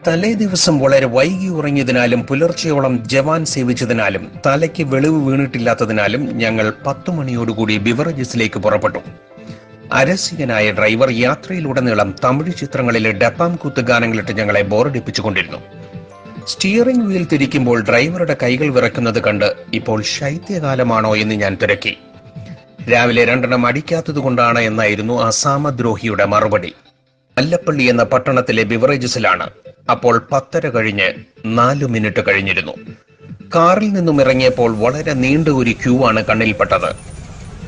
തലേ ദിവസം വളരെ വൈകി ഉറങ്ങിയതിനാലും പുലർച്ചയോളം ജവാൻ സേവിച്ചതിനാലും തലയ്ക്ക് വെളിവ് വീണിട്ടില്ലാത്തതിനാലും ഞങ്ങൾ 10 മണിയോടുകൂടി ബിവറേജസിലേക്ക് പുറപ്പെട്ടു. അരസികനായ ഡ്രൈവർ യാത്രയിലുടനീളം തമിഴ് ചിത്രങ്ങളിലെ ഡപ്പാം കൂത്ത് ഗാനങ്ങളിട്ട് ഞങ്ങളെ ബോറടിപ്പിച്ചുകൊണ്ടിരുന്നു. സ്റ്റിയറിംഗ് വീൽ തിരിക്കുമ്പോൾ ഡ്രൈവറുടെ കൈകൾ വിറക്കുന്നത് കണ്ട് ഇപ്പോൾ ശൈത്യകാലമാണോ എന്ന് ഞാൻ തിരക്കി. രാവിലെ 2 അടിക്കാത്തതുകൊണ്ടാണ് എന്നായിരുന്നു ആ സാമദ്രോഹിയുടെ മറുപടി. മല്ലപ്പള്ളി എന്ന പട്ടണത്തിലെ ബിവറേജസിലാണ്. അപ്പോൾ 10:30 കഴിഞ്ഞ് 4 മിനിറ്റ് കഴിഞ്ഞിരുന്നു. കാറിൽ നിന്നും ഇറങ്ങിയപ്പോൾ വളരെ നീണ്ട ഒരു ക്യൂ ആണ് കണ്ണിൽപ്പെട്ടത്.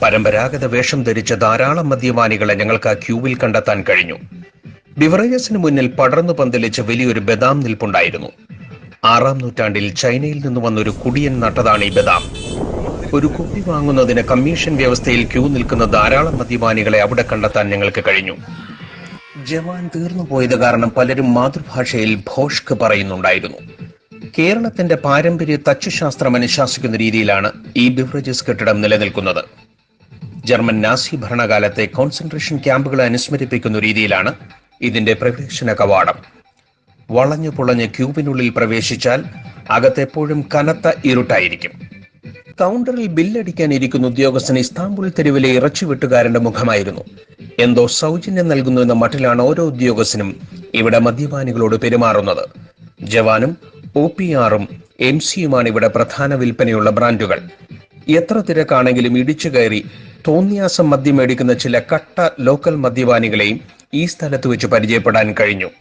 പരമ്പരാഗത വേഷം ധരിച്ച ധാരാളം മദ്യപാനികളെ ഞങ്ങൾക്ക് ആ ക്യൂവിൽ കണ്ടെത്താൻ കഴിഞ്ഞു. ബിവറേജസിന് മുന്നിൽ പടർന്നു പന്തലിച്ച വലിയൊരു ബദാം നിൽപ്പുണ്ടായിരുന്നു. 6-ാം നൂറ്റാണ്ടിൽ ചൈനയിൽ നിന്ന് വന്നൊരു കുടിയൻ നട്ടതാണ് ഈ ബദാം. ഒരു കുപ്പി വാങ്ങുന്നതിന് കമ്മീഷൻ വ്യവസ്ഥയിൽ ക്യൂ നിൽക്കുന്ന ധാരാളം മദ്യപാനികളെ അവിടെ കണ്ടെത്താൻ ഞങ്ങൾക്ക് കഴിഞ്ഞു. ജവാൻ തീർന്നു പോയത് കാരണം പലരും മാതൃഭാഷയിൽ ഭോഷ്ക് പറയുന്നുണ്ടായിരുന്നു. കേരളത്തിന്റെ പാരമ്പര്യ തച്ചുശാസ്ത്രം അനുശാസിക്കുന്ന രീതിയിലാണ് ഈ ബിവറേജസ് കെട്ടിടം നിലനിൽക്കുന്നത്. ജർമ്മൻ നാസി ഭരണകാലത്തെ കോൺസെൻട്രേഷൻ ക്യാമ്പുകളെ അനുസ്മരിപ്പിക്കുന്ന രീതിയിലാണ് ഇതിന്റെ പ്രവേശന കവാടം. വളഞ്ഞു പുളഞ്ഞ് ക്യൂബിനുള്ളിൽ പ്രവേശിച്ചാൽ അകത്തെപ്പോഴും കനത്ത ഇരുട്ടായിരിക്കും. കൗണ്ടറിൽ ബില്ലടിക്കാൻ ഇരിക്കുന്ന ഉദ്യോഗസ്ഥൻ ഇസ്താംബുൾ തെരുവിലെ ഇറച്ചിവെട്ടുകാരന്റെ മുഖമായിരുന്നു. എന്തോ സൗജന്യം നൽകുന്നു എന്ന മട്ടിലാണ് ഓരോ ഉദ്യോഗസ്ഥനും ഇവിടെ മദ്യപാനികളോട് പെരുമാറുന്നത്. ജവാനും OPRും MC-യുമാണ് ഇവിടെ പ്രധാന വിൽപ്പനയുള്ള ബ്രാൻഡുകൾ. എത്ര തിരക്കാണെങ്കിലും ഇടിച്ചു കയറി തോന്നിയാസം മദ്യം മേടിക്കുന്ന ചില കട്ട ലോക്കൽ മദ്യപാനികളെയും ഈ സ്ഥലത്ത് വെച്ച് പരിചയപ്പെടാൻ കഴിഞ്ഞു.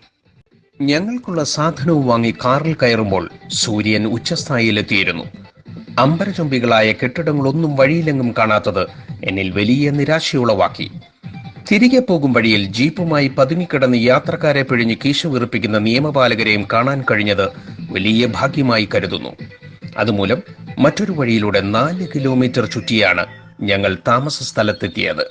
ഞങ്ങൾക്കുള്ള സാധനവും വാങ്ങി കാറിൽ കയറുമ്പോൾ സൂര്യൻ ഉച്ചസ്ഥായിയിലെത്തിയിരുന്നു. അമ്പരചുംബികളായ കെട്ടിടങ്ങളൊന്നും വഴിയിലെങ്ങും കാണാത്തത് എന്നിൽ വലിയ നിരാശയുളവാക്കി. തിരികെ പോകും വഴിയിൽ ജീപ്പുമായി പതുങ്ങിക്കിടന്ന് യാത്രക്കാരെ പിഴിഞ്ഞ് കീശ വീർപ്പിക്കുന്ന നിയമപാലകരെയും കാണാൻ കഴിഞ്ഞത് വലിയ ഭാഗ്യമായി കരുതുന്നു. അതുമൂലം മറ്റൊരു വഴിയിലൂടെ 4 കിലോമീറ്റർ ചുറ്റിയാണ് ഞങ്ങൾ താമസ സ്ഥലത്തെത്തിയത്.